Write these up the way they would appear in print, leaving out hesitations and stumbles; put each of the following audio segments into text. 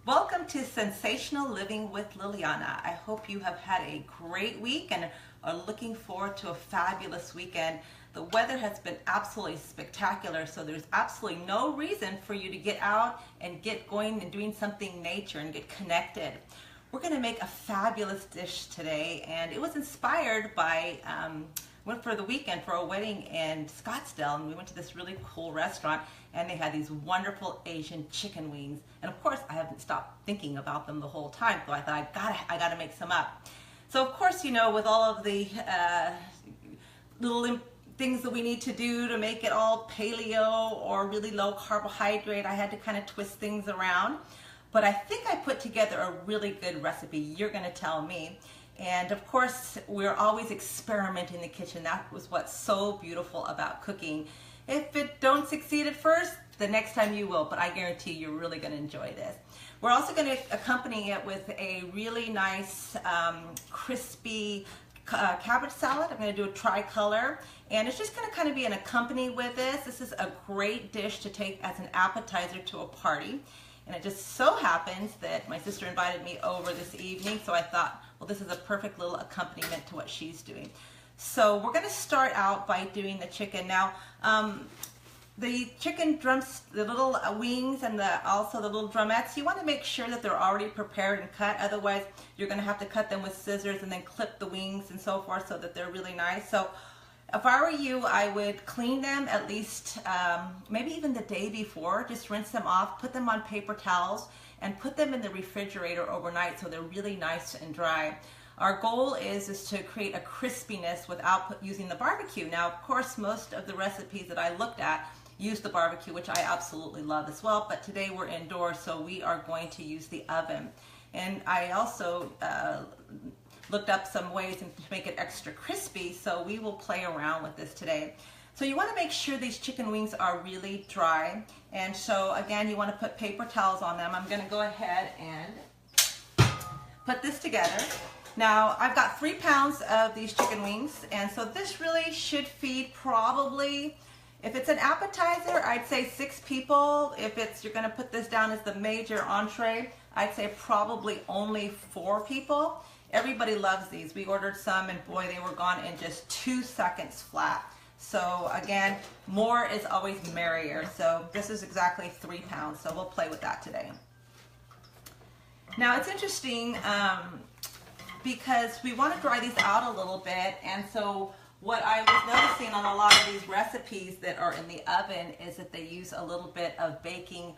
Welcome to Sensational Living with Liliana. I hope you have had a great week and are looking forward to a fabulous weekend. The weather has been absolutely spectacular, so there's absolutely no reason for you to get out and get going and doing something nature and get connected. We're going to make a fabulous dish today, and it was inspired by went for the weekend for a wedding in Scottsdale, and we went to this really cool restaurant, and they had these wonderful Asian chicken wings. And of course, I haven't stopped thinking about them the whole time, so I thought I gotta make some up. So of course, you know, with all of the little things that we need to do to make it all paleo or really low carbohydrate, I had to kind of twist things around. But I think I put together a really good recipe. You're gonna tell me. And of course, we're always experimenting in the kitchen. That was what's so beautiful about cooking. If it don't succeed at first, the next time you will, but I guarantee you're really gonna enjoy this. We're also gonna accompany it with a really nice, crispy cabbage salad. I'm gonna do a tricolor, and it's just gonna kind of be an accompaniment with this. This is a great dish to take as an appetizer to a party. And it just so happens that my sister invited me over this evening, so I thought, well, this is a perfect little accompaniment to what she's doing. So we're gonna start out by doing the chicken. Now, the chicken drums, the little wings and also the little drumettes, you wanna make sure that they're already prepared and cut. Otherwise, you're gonna have to cut them with scissors and then clip the wings and so forth so that they're really nice. So if I were you, I would clean them at least maybe even the day before. Just rinse them off, put them on paper towels, and put them in the refrigerator overnight so they're really nice and dry. Our goal is to create a crispiness without using the barbecue. Now, of course, most of the recipes that I looked at use the barbecue, which I absolutely love as well, but today we're indoors, so we are going to use the oven. And I also looked up some ways to make it extra crispy, so we will play around with this today. So you want to make sure these chicken wings are really dry, and so again, you want to put paper towels on them. I'm going to go ahead and put this together. Now, I've got 3 pounds of these chicken wings, and so this really should feed probably, if it's an appetizer, I'd say 6 people. If you're going to put this down as the major entree, I'd say probably only 4 people. Everybody loves these. We ordered some, and boy, they were gone in just 2 seconds flat. So again, more is always merrier. So this is exactly 3 pounds, so we'll play with that today. Now it's interesting because we want to dry these out a little bit, and so what I was noticing on a lot of these recipes that are in the oven is that they use a little bit of baking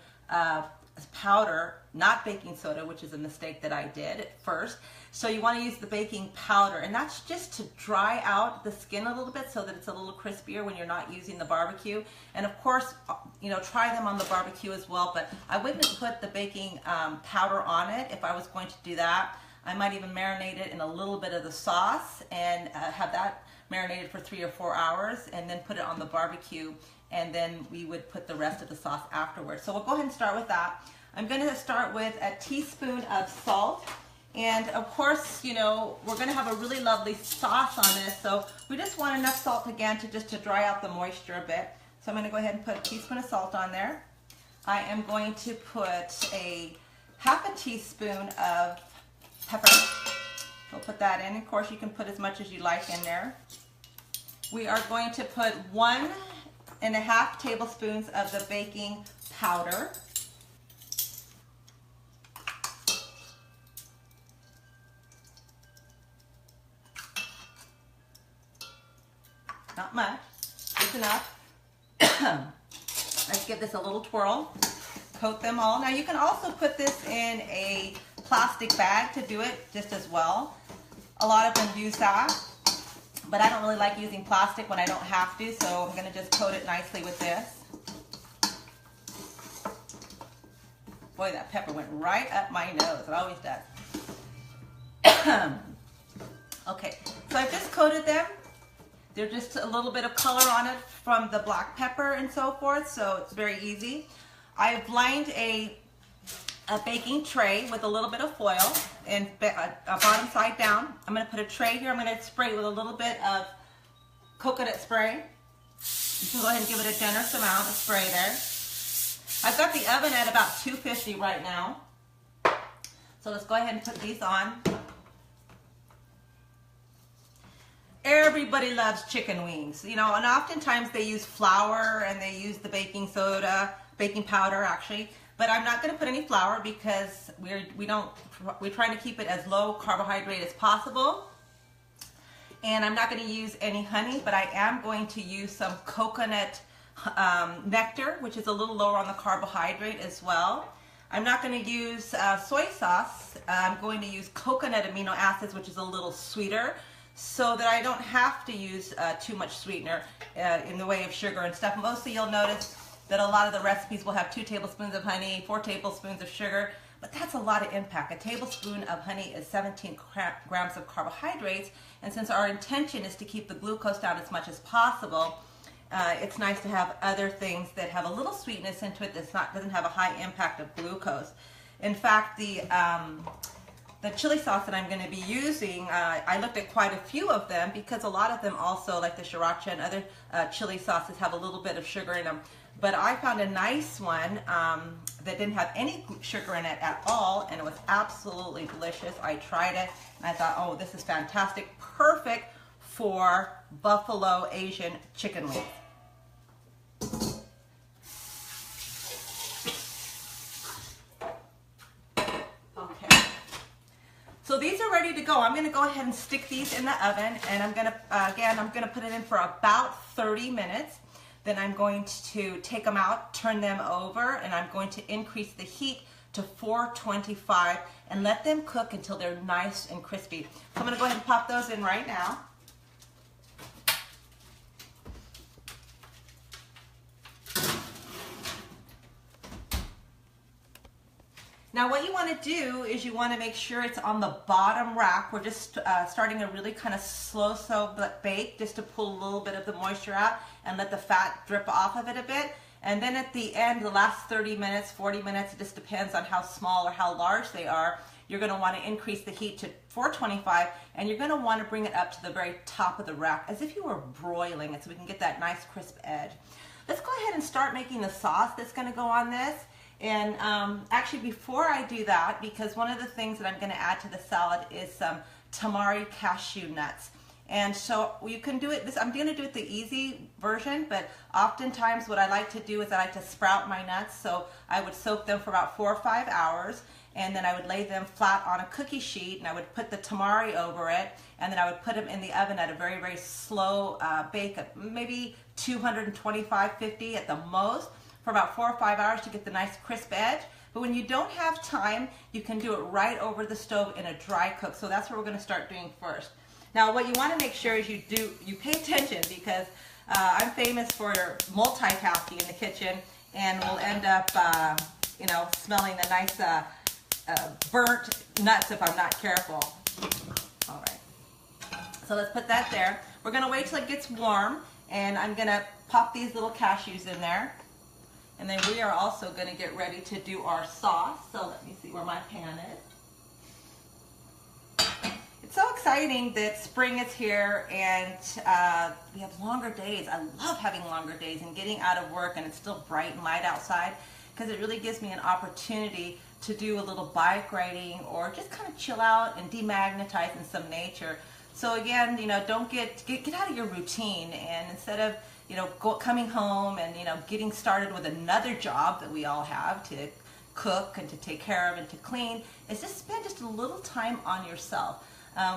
powder, not baking soda, which is a mistake that I did at first. So you want to use the baking powder, and that's just to dry out the skin a little bit so that it's a little crispier when you're not using the barbecue. And of course, you know, try them on the barbecue as well, but I wouldn't put the baking powder on it if I was going to do that. I might even marinate it in a little bit of the sauce and have that marinated for 3 or 4 hours, and then put it on the barbecue, and then we would put the rest of the sauce afterwards. So we'll go ahead and start with that. I'm going to start with a teaspoon of salt. And of course, you know, we're going to have a really lovely sauce on this, so we just want enough salt again to dry out the moisture a bit. So I'm going to go ahead and put a teaspoon of salt on there. I am going to put a half a teaspoon of pepper. We'll put that in. Of course, you can put as much as you like in there. We are going to put 1.5 tablespoons of the baking powder. Not much, just enough. Let's give this a little twirl. Coat them all. Now you can also put this in a plastic bag to do it just as well. A lot of them use that, but I don't really like using plastic when I don't have to, so I'm going to just coat it nicely with this. Boy, that pepper went right up my nose. It always does. Okay, so I've just coated them. There's just a little bit of color on it from the black pepper and so forth, so it's very easy. I've lined a baking tray with a little bit of foil and bottom side down. I'm going to put a tray here. I'm going to spray it with a little bit of coconut spray. You can go ahead and give it a generous amount of spray there. I've got the oven at about 250 right now. So let's go ahead and put these on. Everybody loves chicken wings, you know, and oftentimes they use flour and they use the baking powder actually, but I'm not going to put any flour because we're trying to keep it as low carbohydrate as possible. And I'm not going to use any honey, but I am going to use some coconut nectar, which is a little lower on the carbohydrate as well. I'm not going to use soy sauce. I'm going to use coconut amino acids, which is a little sweeter, so that I don't have to use too much sweetener in the way of sugar and stuff. Mostly you'll notice that a lot of the recipes will have 2 tablespoons of honey, 4 tablespoons of sugar, but that's a lot of impact. A tablespoon of honey is 17 grams of carbohydrates, and since our intention is to keep the glucose down as much as possible, it's nice to have other things that have a little sweetness into it that doesn't have a high impact of glucose. In fact, the chili sauce that I'm going to be using, I looked at quite a few of them because a lot of them also, like the sriracha and other chili sauces, have a little bit of sugar in them. But I found a nice one that didn't have any sugar in it at all, and it was absolutely delicious. I tried it and I thought, oh, this is fantastic, perfect for buffalo Asian chicken wings. So these are ready to go. I'm going to go ahead and stick these in the oven, and I'm going to put it in for about 30 minutes. Then I'm going to take them out, turn them over, and I'm going to increase the heat to 425 and let them cook until they're nice and crispy. So I'm going to go ahead and pop those in right now. Now what you want to do is you want to make sure it's on the bottom rack. We're just starting a really kind of slow bake just to pull a little bit of the moisture out and let the fat drip off of it a bit. And then at the end, the last 30 minutes, 40 minutes, it just depends on how small or how large they are, you're going to want to increase the heat to 425, and you're going to want to bring it up to the very top of the rack as if you were broiling it so we can get that nice crisp edge. Let's go ahead and start making the sauce that's going to go on this. And actually before I do that, because one of the things that I'm going to add to the salad is some tamari cashew nuts. And so you can do it, I'm going to do it the easy version, but oftentimes what I like to do is I like to sprout my nuts. So I would soak them for about 4 or 5 hours, and then I would lay them flat on a cookie sheet, and I would put the tamari over it, and then I would put them in the oven at a very, very slow bake, maybe 225, 50 at the most, for about 4 or 5 hours to get the nice crisp edge. But when you don't have time, you can do it right over the stove in a dry cook. So that's what we're going to start doing first. Now what you want to make sure is you pay attention, because I'm famous for multitasking in the kitchen, and we'll end up you know, smelling the nice burnt nuts if I'm not careful. All right, so let's put that there. We're going to wait till it gets warm, and I'm going to pop these little cashews in there. And then we are also going to get ready to do our sauce. So let me see where my pan is. It's so exciting that spring is here, and we have longer days. I love having longer days and getting out of work and it's still bright and light outside, because it really gives me an opportunity to do a little bike riding or just kind of chill out and demagnetize in some nature. So again, you know, don't get out of your routine, and instead of, you know, coming home and, you know, getting started with another job that we all have to cook and to take care of and to clean, is just spend just a little time on yourself.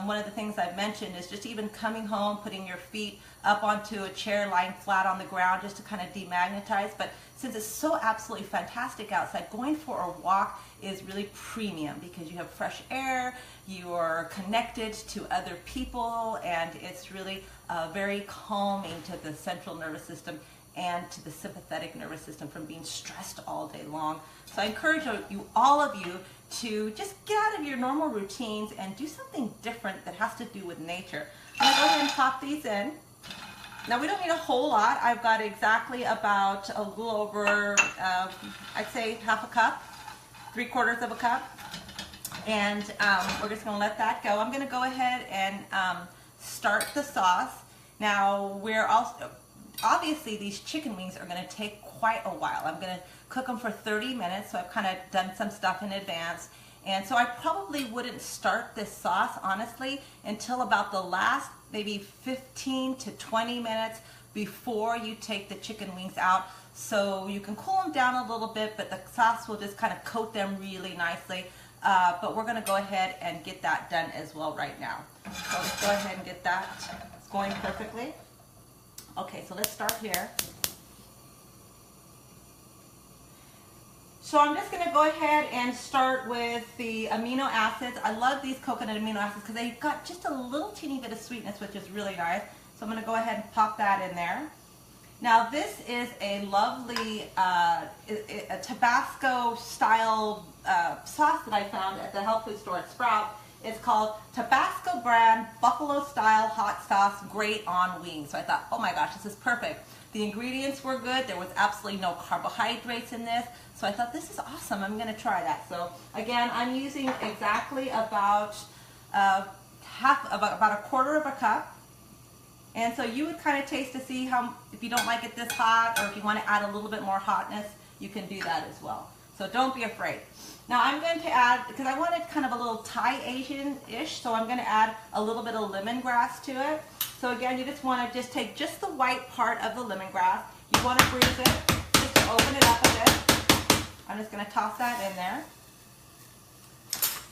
One of the things I've mentioned is just even coming home, putting your feet up onto a chair, lying flat on the ground, just to kind of demagnetize. But since it's so absolutely fantastic outside, going for a walk is really premium, because you have fresh air, you are connected to other people, and it's really very calming to the central nervous system and to the sympathetic nervous system from being stressed all day long. So I encourage all of you to just get out of your normal routines and do something different that has to do with nature. I'm going to go ahead and pop these in. Now we don't need a whole lot. I've got exactly about a little over, I'd say half a cup, 3/4 of a cup. And we're just going to let that go. I'm going to go ahead and start the sauce. Now we're also, obviously these chicken wings are going to take quite a while. I'm going to cook them for 30 minutes, so I've kind of done some stuff in advance. And so I probably wouldn't start this sauce, honestly, until about the last maybe 15 to 20 minutes before you take the chicken wings out. So you can cool them down a little bit, but the sauce will just kind of coat them really nicely. But we're gonna go ahead and get that done as well right now. So let's go ahead and get that going perfectly. Okay, so let's start here. So I'm just going to go ahead and start with the amino acids. I love these coconut amino acids because they've got just a little teeny bit of sweetness, which is really nice. So I'm going to go ahead and pop that in there. Now this is a lovely a Tabasco style sauce that I found at the health food store at Sprout. It's called Tabasco brand buffalo style hot sauce, great on wings. So I thought, oh my gosh, this is perfect. The ingredients were good. There was absolutely no carbohydrates in this. So I thought, this is awesome. I'm going to try that. So again, I'm using exactly about about a quarter of a cup. And so you would kind of taste to see how, if you don't like it this hot, or if you want to add a little bit more hotness, you can do that as well. So don't be afraid. Now I'm going to add, because I wanted kind of a little Thai Asian-ish, so I'm going to add a little bit of lemongrass to it. So again, you just want to take just the white part of the lemongrass. You want to bruise it, just to open it up a bit. I'm just going to toss that in there.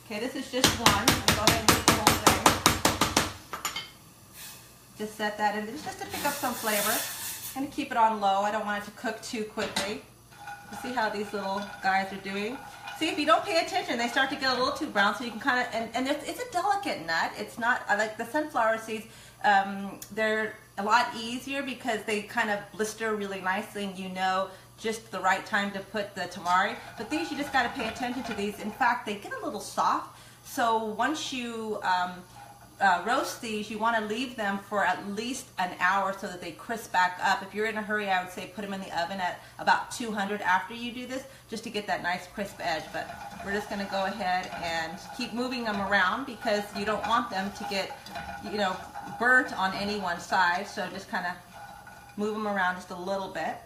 Okay, this is just one. I'll go ahead and do the whole thing. Just set that in, just to pick up some flavor. I'm going to keep it on low. I don't want it to cook too quickly. You see how these little guys are doing? See, if you don't pay attention, they start to get a little too brown, so you can kind of, and it's a delicate nut. It's not, like the sunflower seeds, they're a lot easier because they kind of blister really nicely, and you know just the right time to put the tamari. But these, you just got to pay attention to these. In fact, they get a little soft, so once you roast these, you want to leave them for at least an hour so that they crisp back up. If you're in a hurry, I would say put them in the oven at about 200 after you do this, just to get that nice crisp edge. But we're just going to go ahead and keep moving them around because you don't want them to get, you know, burnt on any one side. So just kind of move them around just a little bit.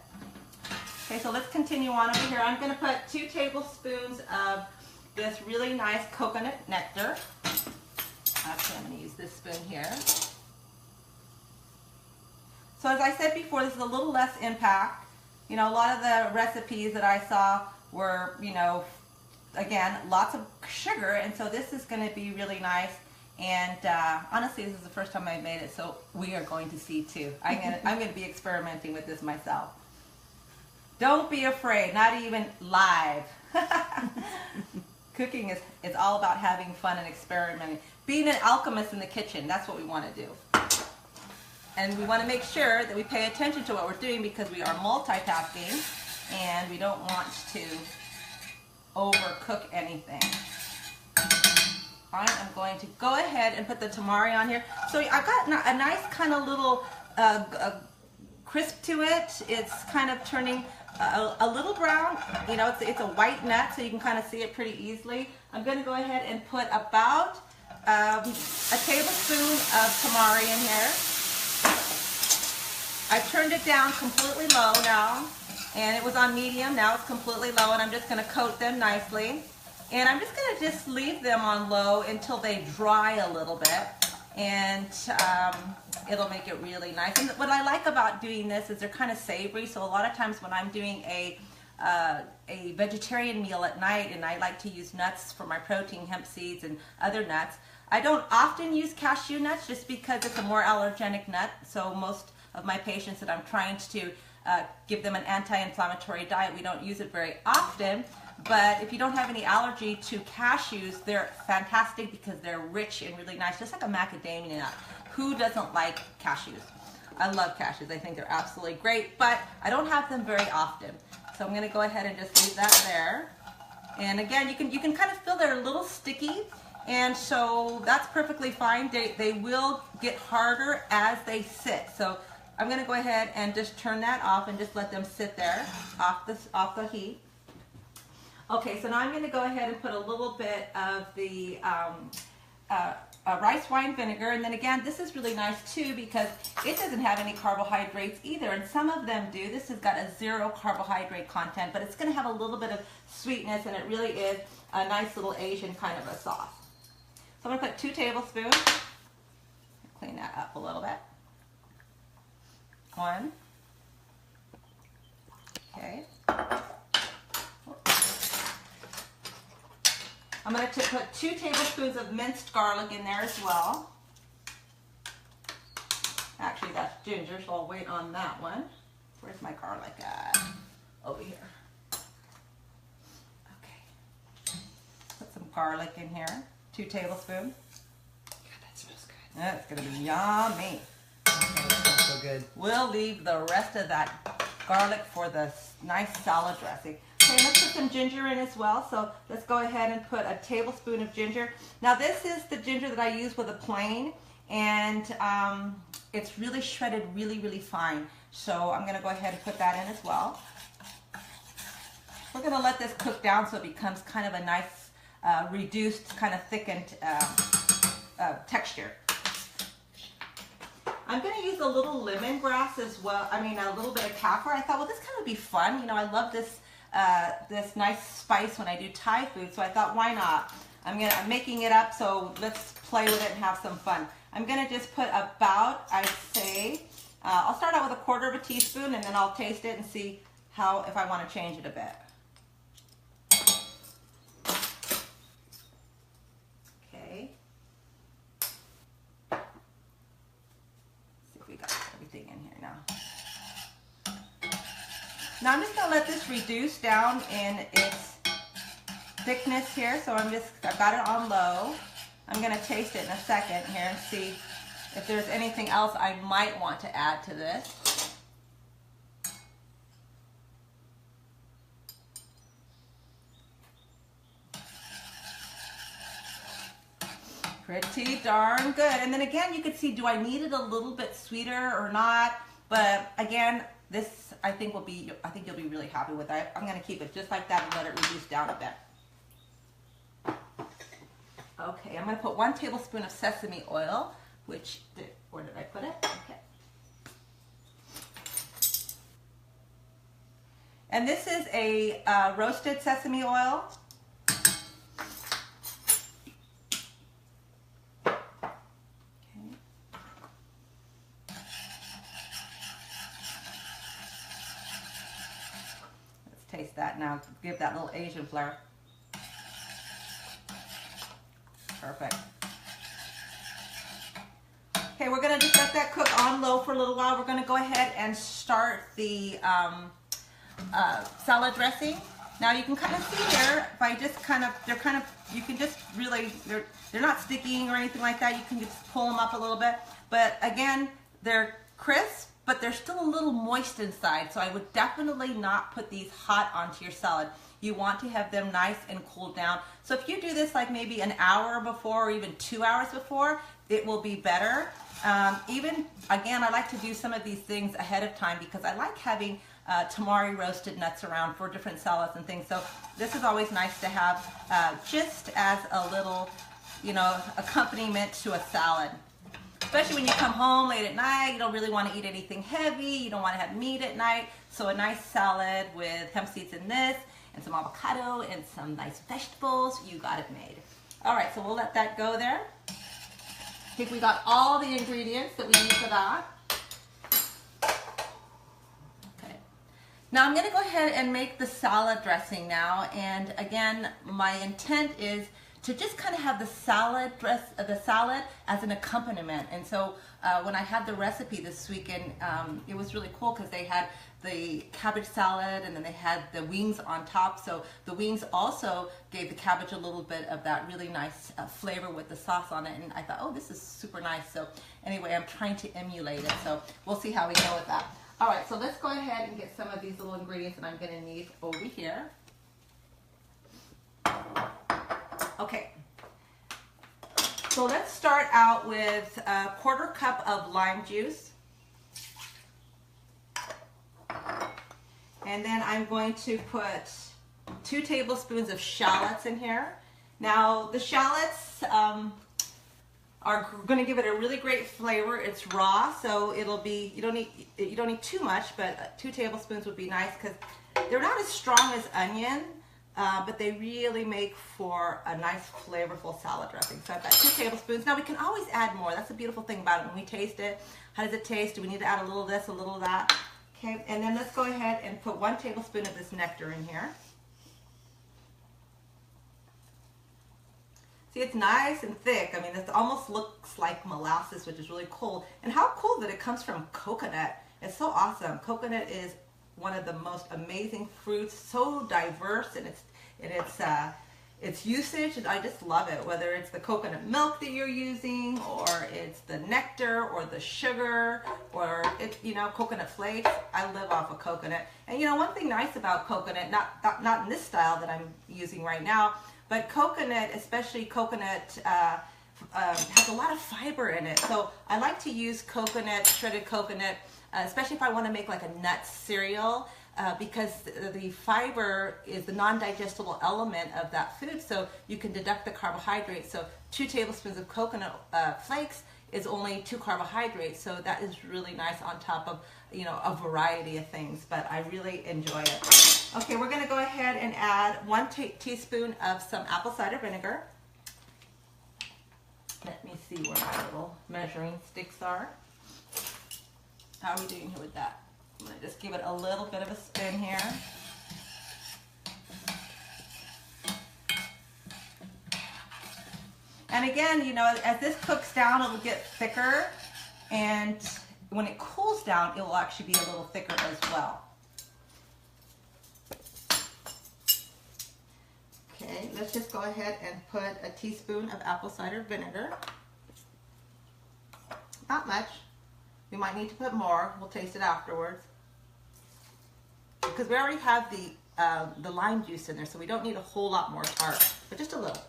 Okay, so let's continue on over here. I'm going to put 2 tablespoons of this really nice coconut nectar. Actually, I'm going to use this spoon here. So as I said before, this is a little less impact. You know, a lot of the recipes that I saw were, you know, again, lots of sugar, and so this is going to be really nice. And honestly, this is the first time I've made it, so we are going to see too. I'm going to be experimenting with this myself. Don't be afraid, not even live. Cooking is all about having fun and experimenting. Being an alchemist in the kitchen, that's what we want to do. And we want to make sure that we pay attention to what we're doing because we are multitasking and we don't want to overcook anything. All right, I'm going to go ahead and put the tamari on here. So I've got a nice kind of little crisp to it. It's kind of turning a little brown. You know, it's a white nut, so you can kind of see it pretty easily. I'm going to go ahead and put about a tablespoon of tamari in here. I've turned it down completely low now, and it was on medium. Now it's completely low, and I'm just going to coat them nicely. And I'm just going to just leave them on low until they dry a little bit, and it'll make it really nice. And what I like about doing this is they're kind of savory, so a lot of times when I'm doing a vegetarian meal at night, and I like to use nuts for my protein, hemp seeds and other nuts, I don't often use cashew nuts just because it's a more allergenic nut. So most of my patients that I'm trying to give them an anti-inflammatory diet, we don't use it very often. But if you don't have any allergy to cashews, they're fantastic because they're rich and really nice, just like a macadamia nut. Who doesn't like cashews? I love cashews. I think they're absolutely great, but I don't have them very often. So I'm going to go ahead and just leave that there. And again, you can kind of feel they're a little sticky, and so that's perfectly fine. They will get harder as they sit. So I'm going to go ahead and just turn that off and just let them sit there off the heat. Okay, so now I'm going to go ahead and put a little bit of the rice wine vinegar. And then again, this is really nice too because it doesn't have any carbohydrates either, and some of them do. This has got a 0 carbohydrate content, but it's going to have a little bit of sweetness, and it really is a nice little Asian kind of a sauce. So I'm going to put 2 tablespoons. Clean that up a little bit. 1. Okay. I'm going to put 2 tablespoons of minced garlic in there as well. Actually, that's ginger, so I'll wait on that one. Where's my garlic at? Over here. Okay. Put some garlic in here. 2 tablespoons. God, that smells good. That's going to be yummy. Oh, that smells so good. We'll leave the rest of that garlic for the nice salad dressing. Okay, let's put some ginger in as well. So let's go ahead and put a tablespoon of ginger. Now this is the ginger that I use with a plain, and it's really shredded really, really fine. So I'm going to go ahead and put that in as well. We're going to let this cook down so it becomes kind of a nice reduced, kind of thickened texture. I'm going to use a little lemongrass as well. I mean, a little bit of kefir. I thought, well, this kind of would be fun. You know, I love this this nice spice when I do Thai food, so I thought, why not? I'm making it up, so let's play with it and have some fun. I'm going to just put about, I'd say, I'll start out with a 1/4 teaspoon, and then I'll taste it and see if I want to change it a bit. Okay. See if we got everything in here now. Now I'm just going to let this reduce down in its thickness here. So I've got it on low. I'm going to taste it in a second here and see if there's anything else I might want to add to this. Pretty darn good. And then again, you could see, do I need it a little bit sweeter or not? But again, this I think you'll be really happy with that. I'm going to keep it just like that and let it reduce down a bit. Okay, I'm going to put 1 tablespoon of sesame oil, where did I put it? Okay. And this is a roasted sesame oil. Taste that now, give that little Asian flair. Perfect. Okay, we're going to just let that cook on low for a little while. We're going to go ahead and start the salad dressing. Now you can kind of see here, if I just you can just really, they're not sticking or anything like that. You can just pull them up a little bit. But again, they're crisp, but they're still a little moist inside, so I would definitely not put these hot onto your salad. You want to have them nice and cooled down. So if you do this like maybe an hour before or even 2 hours before, it will be better. Even, again, I like to do some of these things ahead of time because I like having tamari roasted nuts around for different salads and things. So this is always nice to have just as a little, you know, accompaniment to a salad. Especially when you come home late at night, you don't really want to eat anything heavy, you don't want to have meat at night, so a nice salad with hemp seeds in this, and some avocado, and some nice vegetables, you got it made. Alright, so we'll let that go there. I think we got all the ingredients that we need for that. Okay. Now I'm going to go ahead and make the salad dressing now, and again, my intent is to just kind of have the salad as an accompaniment. And so when I had the recipe this weekend, it was really cool because they had the cabbage salad and then they had the wings on top. So the wings also gave the cabbage a little bit of that really nice flavor with the sauce on it. And I thought, oh, this is super nice. So anyway, I'm trying to emulate it. So we'll see how we go with that. All right, so let's go ahead and get some of these little ingredients that I'm going to need over here. Okay, so let's start out with a 1/4 cup of lime juice. And then I'm going to put 2 tablespoons of shallots in here. Now the shallots, are going to give it a really great flavor. It's raw, so it'll be, you don't need too much, but 2 tablespoons would be nice because they're not as strong as onion, but they really make for a nice flavorful salad dressing. So I've got 2 tablespoons. Now we can always add more. That's the beautiful thing about it. When we taste it, how does it taste? Do we need to add a little of this, a little of that? Okay, and then let's go ahead and put 1 tablespoon of this nectar in here. See, it's nice and thick. I mean, it almost looks like molasses, which is really cool. And how cool that it comes from coconut. It's so awesome. Coconut is one of the most amazing fruits, so diverse in its usage, and I just love it. Whether it's the coconut milk that you're using, or it's the nectar, or the sugar, or it's, you know, coconut flakes. I live off of coconut. And you know, one thing nice about coconut, not in this style that I'm using right now, but coconut, especially coconut, has a lot of fiber in it. So I like to use coconut, shredded coconut, especially if I want to make like a nut cereal, because the fiber is the non-digestible element of that food, so you can deduct the carbohydrates. So 2 tablespoons of coconut flakes is only 2 carbohydrates, so that is really nice on top of, you know, a variety of things, but I really enjoy it. Okay, we're going to go ahead and add 1 teaspoon of some apple cider vinegar. Let me see where my little measuring sticks are. How are we doing here with that? I'm going to just give it a little bit of a spin here. And again, you know, as this cooks down, it'll get thicker, and when it cools down, it will actually be a little thicker as well. Okay, let's just go ahead and put a teaspoon of apple cider vinegar. Not much. We might need to put more. We'll taste it afterwards. Because we already have the lime juice in there, so we don't need a whole lot more tart, but just a little.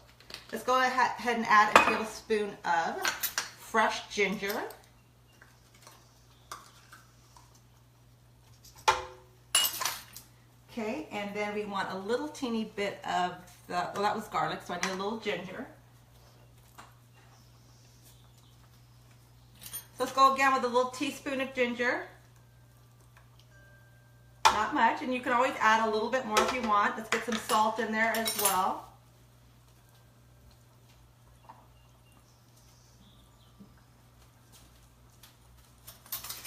Let's go ahead and add a tablespoon of fresh ginger. Okay, and then we want a little teeny bit of well, that was garlic, so I need a little ginger. So let's go again with a little teaspoon of ginger. Not much, and you can always add a little bit more if you want. Let's get some salt in there as well.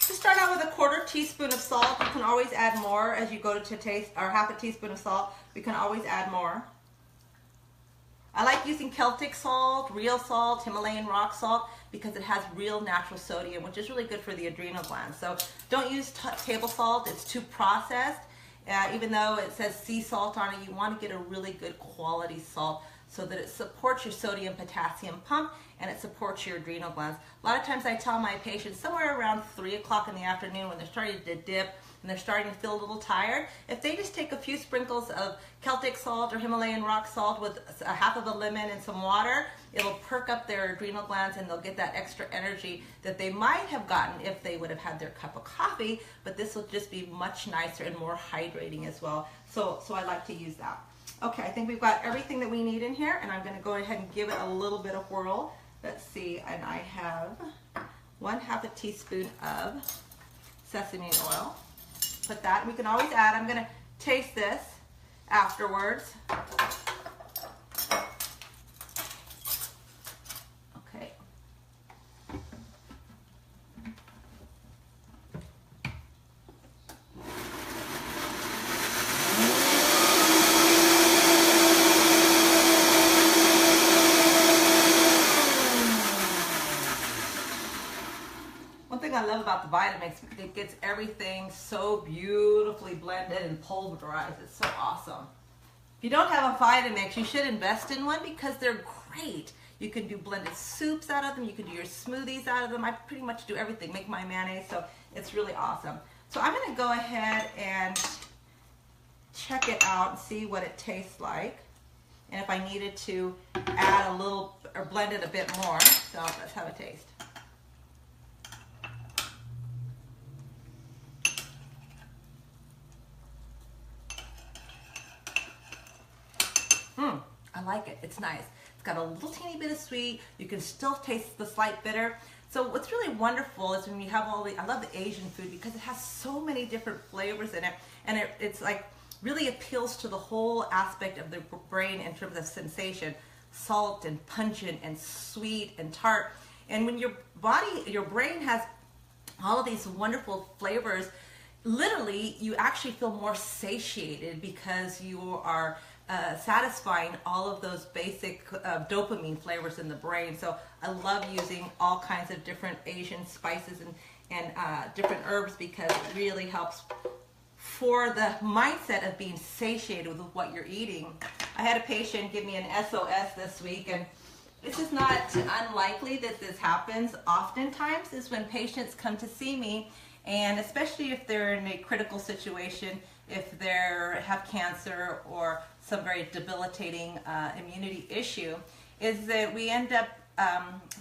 Just start out with a 1/4 teaspoon of salt. You can always add more as you go to taste, or 1/2 teaspoon of salt. We can always add more. I like using Celtic salt, real salt, Himalayan rock salt, because it has real natural sodium, which is really good for the adrenal glands. So don't use table salt. It's too processed. Even though it says sea salt on it, you want to get a really good quality salt so that it supports your sodium potassium pump and it supports your adrenal glands. A lot of times I tell my patients somewhere around 3 o'clock in the afternoon when they're starting to dip and they're starting to feel a little tired, if they just take a few sprinkles of Celtic salt or Himalayan rock salt with 1/2 of a lemon and some water, it'll perk up their adrenal glands and they'll get that extra energy that they might have gotten if they would have had their cup of coffee, but this will just be much nicer and more hydrating as well. So I like to use that. Okay, I think we've got everything that we need in here, and I'm going to go ahead and give it a little bit of whirl. Let's see, and I have 1/2 teaspoon of sesame oil. Put that, we can always add, I'm going to taste this afterwards. Okay. One thing I love about the Vitamix, it gets everything so beautifully blended and pulverized. It's so awesome. If you don't have a Vitamix, you should invest in one because they're great. You can do blended soups out of them. You can do your smoothies out of them. I pretty much do everything, make my mayonnaise, so it's really awesome. So I'm going to go ahead and check it out and see what it tastes like. And if I needed to add a little, or blend it a bit more. So let's have a taste. I like it. It's nice. It's got a little teeny bit of sweet. You can still taste the slight bitter. So what's really wonderful is when you have all the, I love the Asian food because it has so many different flavors in it, and it's like really appeals to the whole aspect of the brain in terms of sensation, salt and pungent and sweet and tart. And when your brain has all of these wonderful flavors, literally you actually feel more satiated because you are satisfying all of those basic dopamine flavors in the brain. So I love using all kinds of different Asian spices and different herbs because it really helps for the mindset of being satiated with what you're eating. I had a patient give me an SOS this week, and this is not unlikely that this happens. Oftentimes is when patients come to see me, and especially if they're in a critical situation, if they have cancer or some very debilitating immunity issue, is that we end up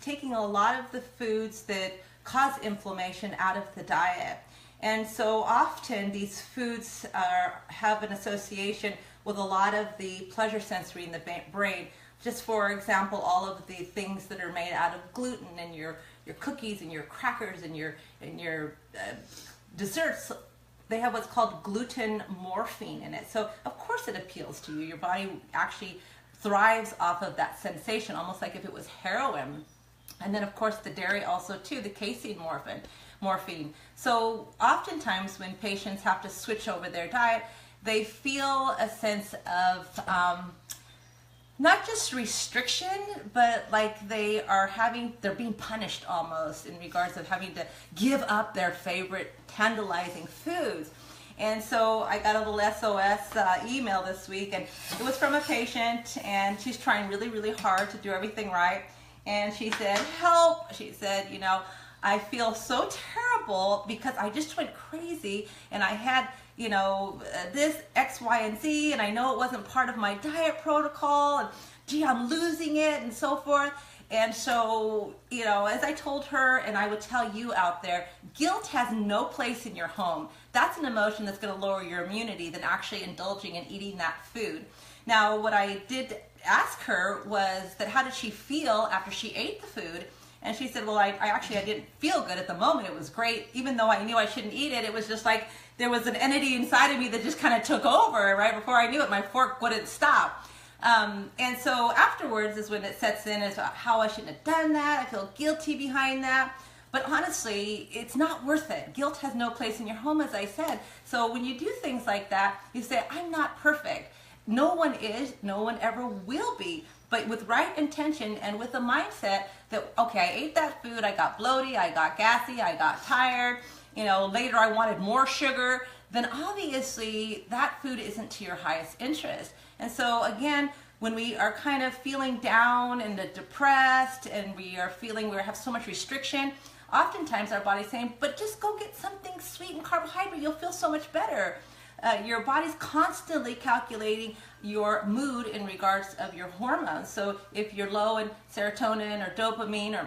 taking a lot of the foods that cause inflammation out of the diet. And so often these foods have an association with a lot of the pleasure sensory in the brain. Just for example, all of the things that are made out of gluten and your cookies and your crackers and your desserts, they have what's called gluten morphine in it. So of course it appeals to you. Your body actually thrives off of that sensation, almost like if it was heroin. And then of course the dairy also too, the casein morphine. So oftentimes when patients have to switch over their diet, they feel a sense of not just restriction, but like they're being punished almost in regards of having to give up their favorite tantalizing foods. And so I got a little SOS email this week, and it was from a patient, and she's trying really, really hard to do everything right. And she said, help. She said, you know, I feel so terrible because I just went crazy and I had, you know, this X, Y, and Z, and I know it wasn't part of my diet protocol, and gee, I'm losing it, and so forth. And so, you know, as I told her, and I would tell you out there, guilt has no place in your home. That's an emotion that's going to lower your immunity than actually indulging in eating that food. Now, what I did ask her was that how did she feel after she ate the food? And she said, well, I didn't feel good at the moment. It was great. Even though I knew I shouldn't eat it, it was just like there was an entity inside of me that just kind of took over. Right before I knew it, my fork wouldn't stop. And so afterwards is when it sets in as how I shouldn't have done that. I feel guilty behind that. But honestly, it's not worth it. Guilt has no place in your home, as I said. So when you do things like that, you say, I'm not perfect. No one is, no one ever will be. But with right intention and with a mindset that, okay, I ate that food, I got bloated, I got gassy, I got tired, you know, later I wanted more sugar, then obviously that food isn't to your highest interest. And so again, when we are kind of feeling down and depressed and we have so much restriction, oftentimes our body's saying, but just go get something sweet and carbohydrate, you'll feel so much better. Your body's constantly calculating your mood in regards of your hormones. So if you're low in serotonin or dopamine, or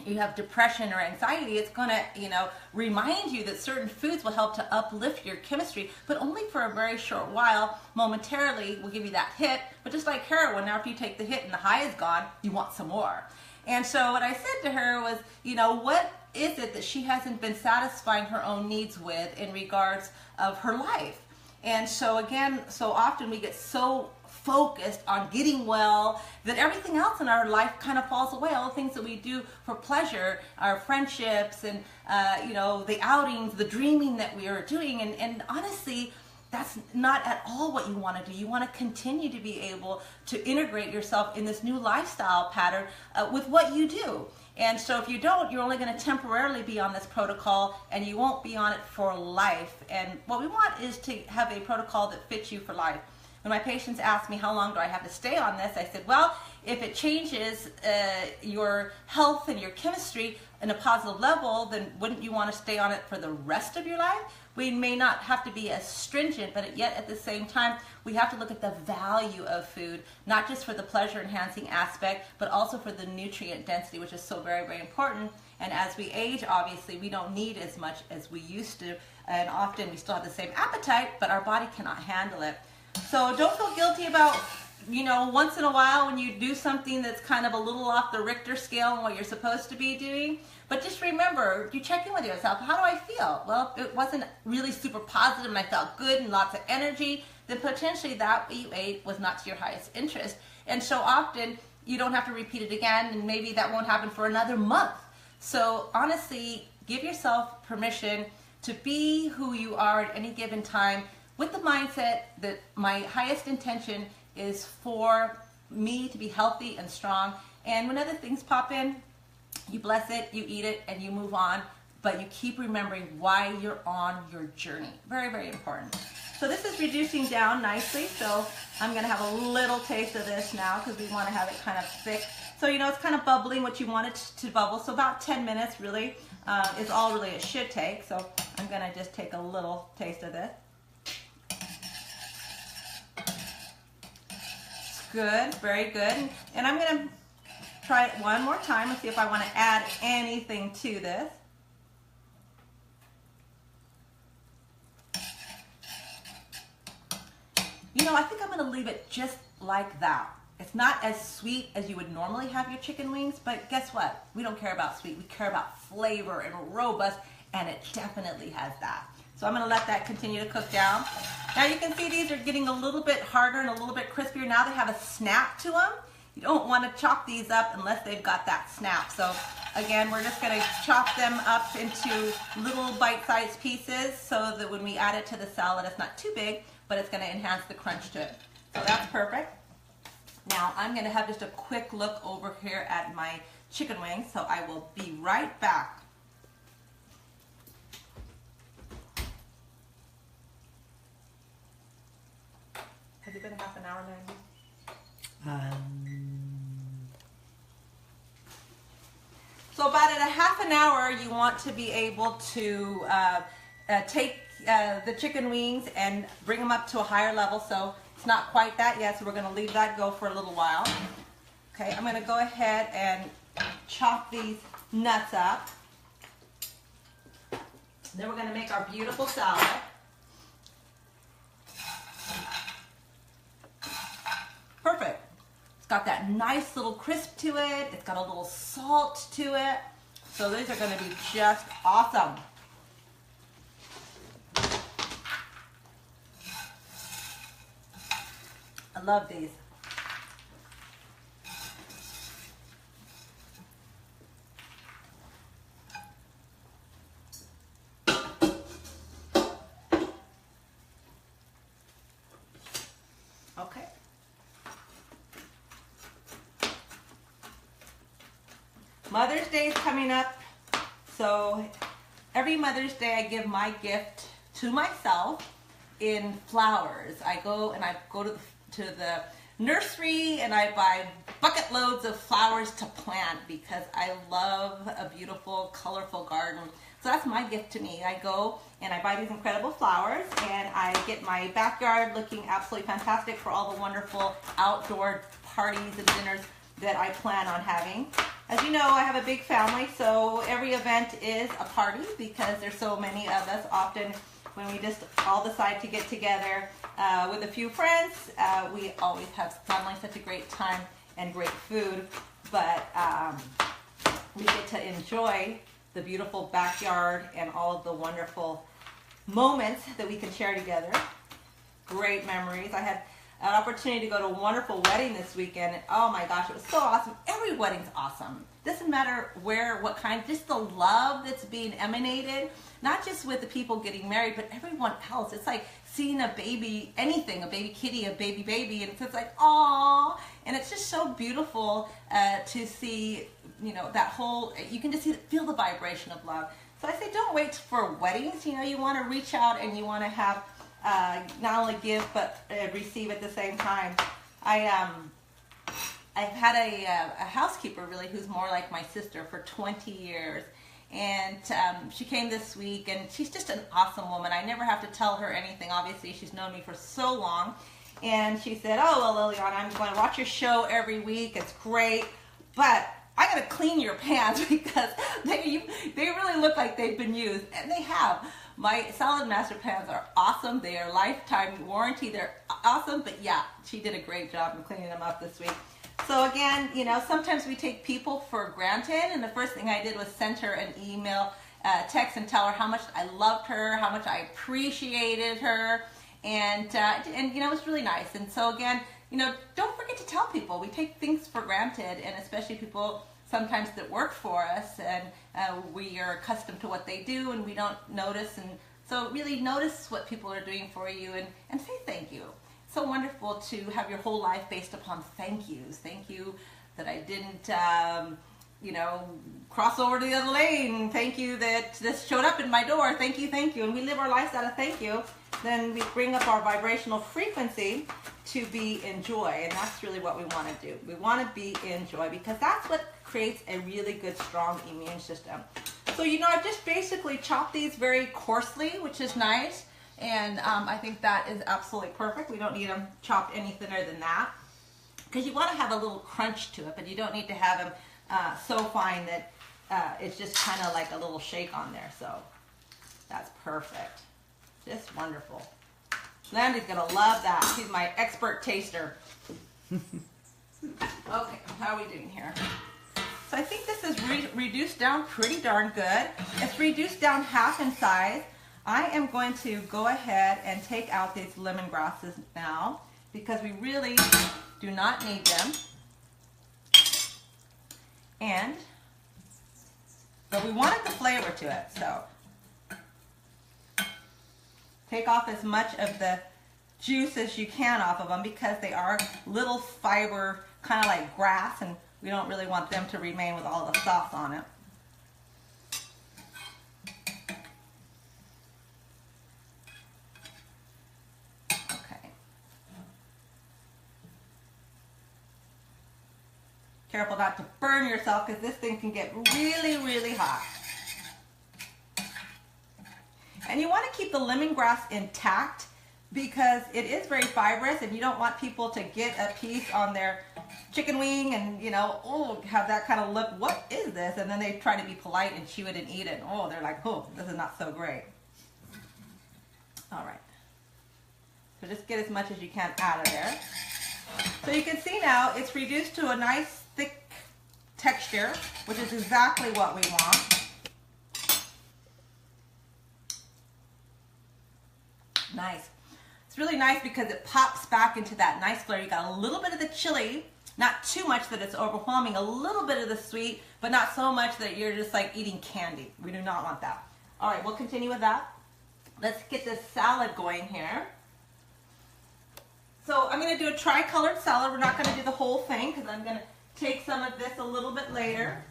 you have depression or anxiety, it's going to, you know, remind you that certain foods will help to uplift your chemistry, but only for a very short while. Momentarily will give you that hit, but just like heroin, after you take the hit and the high is gone, you want some more. And so what I said to her was, you know, what is it that she hasn't been satisfying her own needs with in regards of her life? And so again, so often we get so focused on getting well that everything else in our life kind of falls away. All the things that we do for pleasure, our friendships and you know, the outings, the dreaming that we are doing, and honestly, that's not at all what you want to do. You want to continue to be able to integrate yourself in this new lifestyle pattern with what you do. And so if you don't, you're only going to temporarily be on this protocol and you won't be on it for life. And what we want is to have a protocol that fits you for life. When my patients ask me how long do I have to stay on this, I said, well, if it changes your health and your chemistry in a positive level, then wouldn't you want to stay on it for the rest of your life? We may not have to be as stringent, but yet at the same time, we have to look at the value of food, not just for the pleasure enhancing aspect, but also for the nutrient density, which is so very, very important. And as we age, obviously, we don't need as much as we used to, and often we still have the same appetite, but our body cannot handle it. So don't feel guilty about you know, once in a while when you do something that's kind of a little off the Richter scale on what you're supposed to be doing. But just remember, you check in with yourself. How do I feel? Well, if it wasn't really super positive and I felt good and lots of energy, then potentially that what you ate was not to your highest interest. And so often you don't have to repeat it again, and maybe that won't happen for another month. So honestly, give yourself permission to be who you are at any given time with the mindset that my highest intention is for me to be healthy and strong. And when other things pop in, you bless it, you eat it, and you move on. But you keep remembering why you're on your journey. Very, very important. So this is reducing down nicely. So I'm going to have a little taste of this now because we want to have it kind of thick. So, you know, it's kind of bubbling what you want it to bubble. So about 10 minutes really is all really it should take. So I'm going to just take a little taste of this. It's good, very good. And I'm going to try it one more time and see if I want to add anything to this. You know, I think I'm going to leave it just like that. It's not as sweet as you would normally have your chicken wings, but guess what? We don't care about sweet. We care about flavor and robust, and it definitely has that. So I'm going to let that continue to cook down. Now you can see these are getting a little bit harder and a little bit crispier. Now they have a snap to them. You don't want to chop these up unless they've got that snap. So again, we're just going to chop them up into little bite-sized pieces so that when we add it to the salad, it's not too big, but it's going to enhance the crunch to it. So that's perfect. Now I'm going to have just a quick look over here at my chicken wings, so I will be right back. Has it been half an hour, Mandy? So about in a half an hour, you want to be able to take the chicken wings and bring them up to a higher level. So it's not quite that yet, so we're going to leave that go for a little while. Okay, I'm going to go ahead and chop these nuts up. Then we're going to make our beautiful salad. Perfect. It's got that nice little crisp to it. It's got a little salt to it. So these are going to be just awesome. I love these. Okay. Mother's Day is coming up, so every Mother's Day I give my gift to myself in flowers. I go to the nursery and I buy bucket loads of flowers to plant because I love a beautiful, colorful garden. So that's my gift to me. I go and I buy these incredible flowers and I get my backyard looking absolutely fantastic for all the wonderful outdoor parties and dinners that I plan on having. As you know, I have a big family, so every event is a party because there's so many of us. Often when we just all decide to get together with a few friends, we always have such a great time and great food, but we get to enjoy the beautiful backyard and all of the wonderful moments that we can share together. Great memories. I had an opportunity to go to a wonderful wedding this weekend, and oh my gosh, it was so awesome. Every wedding's awesome. Doesn't matter where, what kind, just the love that's being emanated, not just with the people getting married, but everyone else. It's like seeing a baby, anything, a baby kitty, a baby, and it's like, aww. And it's just so beautiful to see, you know, that whole, you can just feel the vibration of love. So I say don't wait for weddings. You know, you want to reach out and you want to have not only give but receive at the same time. I've had a housekeeper really who's more like my sister for 20 years, and she came this week, and she's just an awesome woman. I never have to tell her anything. Obviously, she's known me for so long, and she said, "Oh well, Liliana, I'm going to watch your show every week. It's great, but I gotta clean your pans because they really look like they've been used, and they have. My Salad Master pans are awesome. They are lifetime warranty. They're awesome, but yeah, she did a great job in cleaning them up this week. So again, you know, sometimes we take people for granted, and the first thing I did was send her an email, text, and tell her how much I loved her, how much I appreciated her, and you know, it was really nice. And so again, you know, don't forget to tell people. We take things for granted, and especially people sometimes that work for us, and we are accustomed to what they do, and we don't notice. And so really notice what people are doing for you, and say thank you. It's so wonderful to have your whole life based upon thank yous. Thank you that I didn't, you know, cross over to the other lane. Thank you that this showed up in my door. Thank you, thank you. And we live our lives out of thank you. Then we bring up our vibrational frequency to be in joy, and that's really what we want to do. We want to be in joy because that's what creates a really good, strong immune system. So, you know, I've just basically chopped these very coarsely, which is nice, and I think that is absolutely perfect. We don't need them chopped any thinner than that because you want to have a little crunch to it, but you don't need to have them so fine that it's just kind of like a little shake on there. So that's perfect. Just wonderful. Landy's gonna love that. He's my expert taster. Okay, how are we doing here? So I think this is reduced down pretty darn good. It's reduced down half in size. I am going to go ahead and take out these lemongrasses now because we really do not need them. But we wanted the flavor to it, so take off as much of the juice as you can off of them because they are little fiber, kind of like grass, and we don't really want them to remain with all the sauce on it. Okay. Careful not to burn yourself because this thing can get really, really hot. And you want to keep the lemongrass intact because it is very fibrous, and you don't want people to get a piece on their chicken wing and, you know, oh, have that kind of look, what is this? And then they try to be polite and chew it and eat it. And, oh, they're like, oh, this is not so great. All right. So just get as much as you can out of there. So you can see now it's reduced to a nice thick texture, which is exactly what we want. Nice. It's really nice because it pops back into that nice flavor. You got a little bit of the chili, not too much that it's overwhelming, a little bit of the sweet, but not so much that you're just like eating candy. We do not want that. All right, we'll continue with that. Let's get this salad going here. So I'm going to do a tri-colored salad. We're not going to do the whole thing because I'm going to take some of this a little bit later.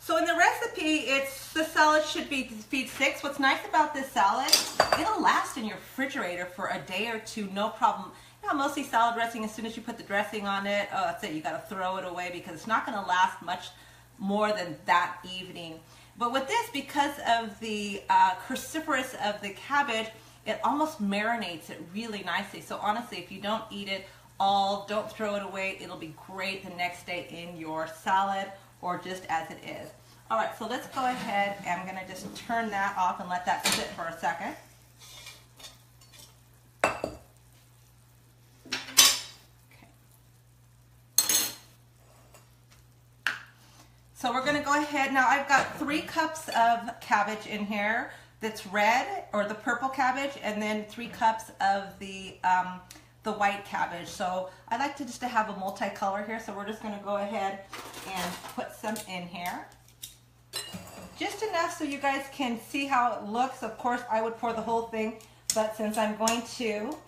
So in the recipe, the salad should be feed 6. What's nice about this salad, it'll last in your refrigerator for a day or two, no problem. You know, mostly salad dressing, as soon as you put the dressing on it, oh, that's it, you got to throw it away because it's not going to last much more than that evening. But with this, because of the cruciferous of the cabbage, it almost marinates it really nicely. So honestly, if you don't eat it all, don't throw it away. It'll be great the next day in your salad or just as it is. All right, so let's go ahead and I'm gonna just turn that off and let that sit for a second. Okay. So we're gonna go ahead, now I've got 3 cups of cabbage in here that's red, or the purple cabbage, and then 3 cups of the white cabbage. So I like to just to have a multicolor here, so we're just going to go ahead and put some in here. Just enough so you guys can see how it looks. Of course, I would pour the whole thing, but since I'm going to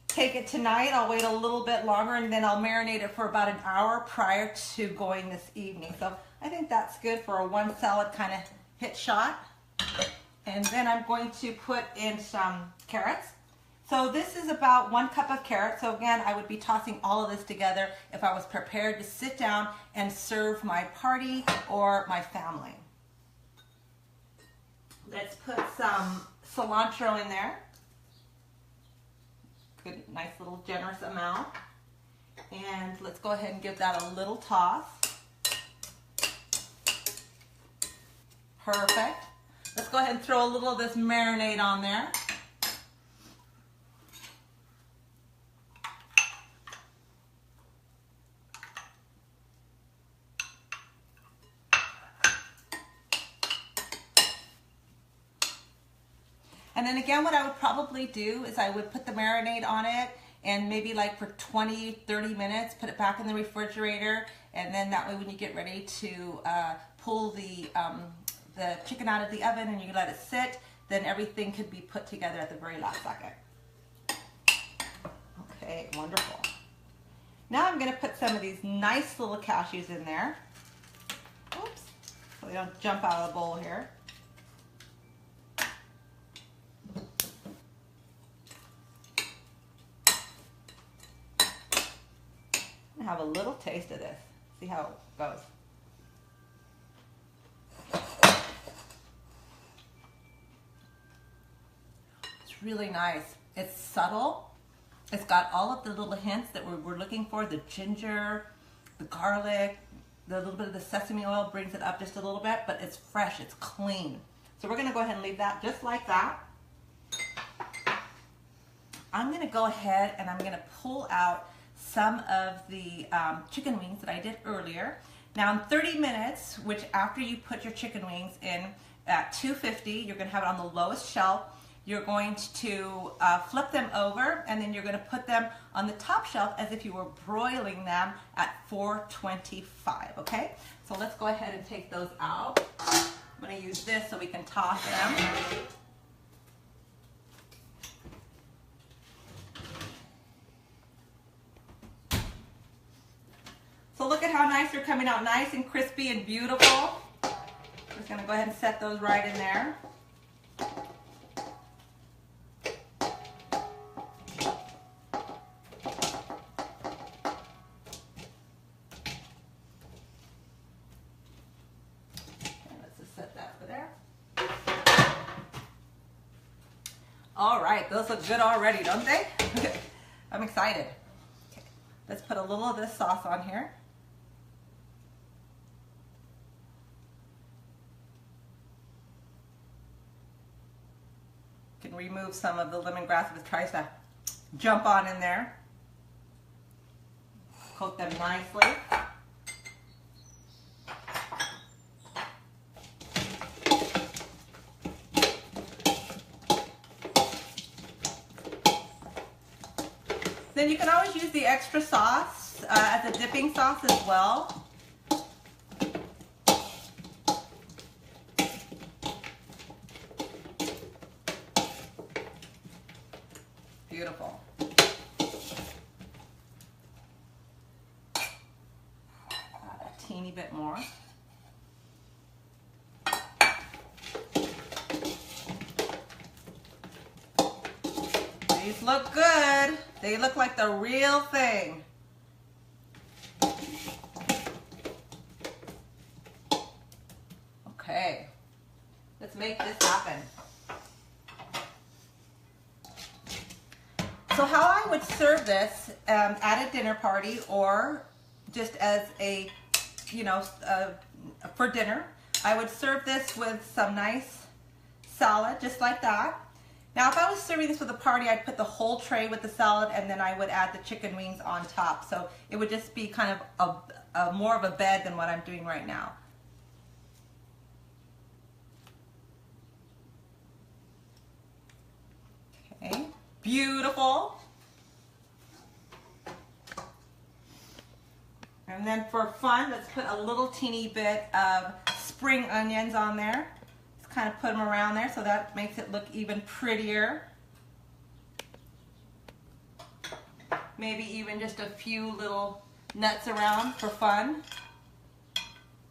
take it tonight, I'll wait a little bit longer and then I'll marinate it for about an hour prior to going this evening. So I think that's good for a one salad kind of hit shot. And then I'm going to put in some carrots. So this is about 1 cup of carrots. So again, I would be tossing all of this together if I was prepared to sit down and serve my party or my family. Let's put some cilantro in there. Good, nice little generous amount. And let's go ahead and give that a little toss. Perfect. Let's go ahead and throw a little of this marinade on there. And then again, what I would probably do is I would put the marinade on it and maybe like for 20, 30 minutes, put it back in the refrigerator. And then that way when you get ready to pull the chicken out of the oven and you let it sit, then everything could be put together at the very last second. Okay, wonderful. Now I'm gonna put some of these nice little cashews in there. Oops, so they don't jump out of the bowl here. Have a little taste of this. See how it goes. It's really nice. It's subtle. It's got all of the little hints that we're looking for. The ginger, the garlic, the little bit of the sesame oil brings it up just a little bit, but it's fresh, it's clean. So we're gonna go ahead and leave that just like that. I'm gonna go ahead and I'm gonna pull out some of the chicken wings that I did earlier. Now in 30 minutes, which after you put your chicken wings in at 250, you're gonna have it on the lowest shelf. You're going to flip them over and then you're gonna put them on the top shelf as if you were broiling them at 425, okay? So let's go ahead and take those out. I'm gonna use this so we can toss them. So look at how nice they're coming out, nice and crispy and beautiful. Just gonna go ahead and set those right in there. Okay, let's just set that over there. All right, those look good already, don't they? Okay, I'm excited. Okay, let's put a little of this sauce on here. Can remove some of the lemongrass if it tries to jump on in there. Coat them nicely. Then you can always use the extra sauce as a dipping sauce as well. Beautiful. Add a teeny bit more. These look good. They look like the real thing. Okay, let's make this happen. So how I would serve this at a dinner party or just as a, for dinner, I would serve this with some nice salad, just like that. Now, if I was serving this with a party, I'd put the whole tray with the salad and then I would add the chicken wings on top. So it would just be kind of more of a bed than what I'm doing right now. Okay, beautiful. And then for fun, let's put a little teeny bit of spring onions on there. Just kind of put them around there so that makes it look even prettier. Maybe even just a few little nuts around for fun.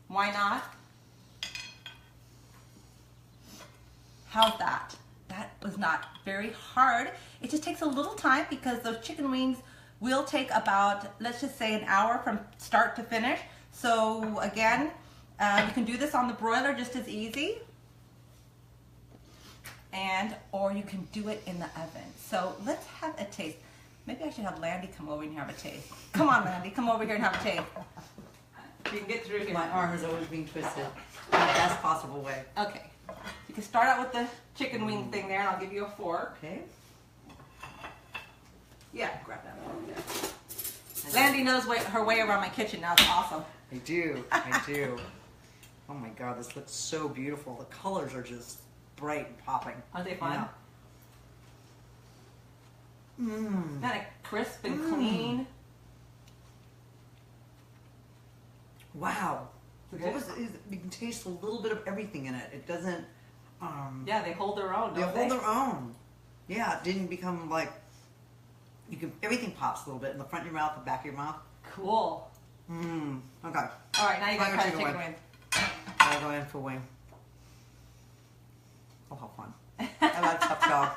Why not? How's that? That was not very hard. It just takes a little time because those chicken wings will take about, let's just say, an hour from start to finish. So again, you can do this on the broiler just as easy, or you can do it in the oven. So let's have a taste. Maybe I should have Landy come over and have a taste. Come on, Landy, come over here and have a taste. You can get through here. My arm is always being twisted in the best possible way. Okay. You can start out with the chicken wing thing there, and I'll give you a fork. Okay. Yeah, grab that one there. Landy knows her way around my kitchen now. It's awesome. I do. I do. Oh my God, this looks so beautiful. The colors are just bright and popping. Are they fun? Yeah. Mmm. Kind of crisp and clean. Wow. Good? You can taste a little bit of everything in it. It doesn't. Yeah, they hold their own. They hold their own. Yeah, it didn't become like. Everything pops a little bit in the front of your mouth, the back of your mouth. Cool. Mmm. Okay. All right, now you gotta try the chicken wing. I'll go in for wing. Oh, how fun. I like tough dog.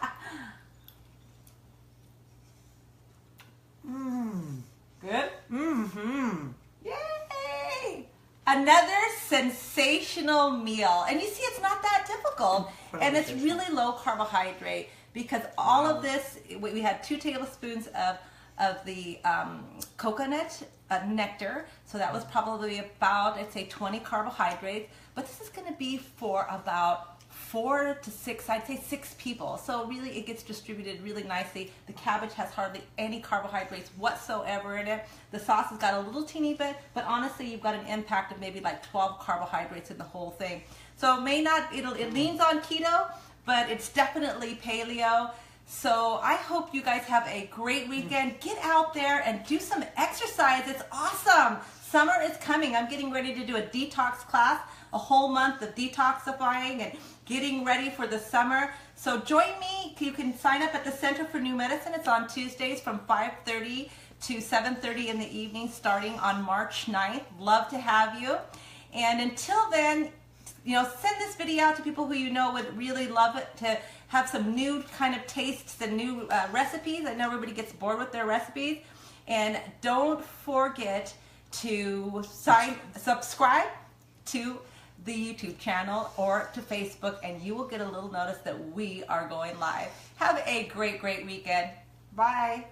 Mmm. Good? Mm-hmm. Yay! Another sensational meal. And you see, it's not that difficult. And it's really low carbohydrate because all of this, we had 2 tablespoons of the coconut nectar. So that was probably about, I'd say, 20 carbohydrates. But this is going to be for about 4 to 6, I'd say 6 people. So really it gets distributed really nicely. The cabbage has hardly any carbohydrates whatsoever in it. The sauce has got a little teeny bit, but honestly you've got an impact of maybe like 12 carbohydrates in the whole thing. So it may not, it leans on keto, but it's definitely paleo. So I hope you guys have a great weekend. Get out there and do some exercise. It's awesome. Summer is coming. I'm getting ready to do a detox class, a whole month of detoxifying and getting ready for the summer. So join me. You can sign up at the Center for New Medicine. It's on Tuesdays from 5:30 to 7:30 in the evening starting on March 9th. Love to have you. And until then, send this video out to people who you know would really love it, to have some new kind of tastes and new recipes. I know everybody gets bored with their recipes. And don't forget to subscribe to the YouTube channel or to Facebook, and you will get a little notice that we are going live. Have a great, great weekend. Bye.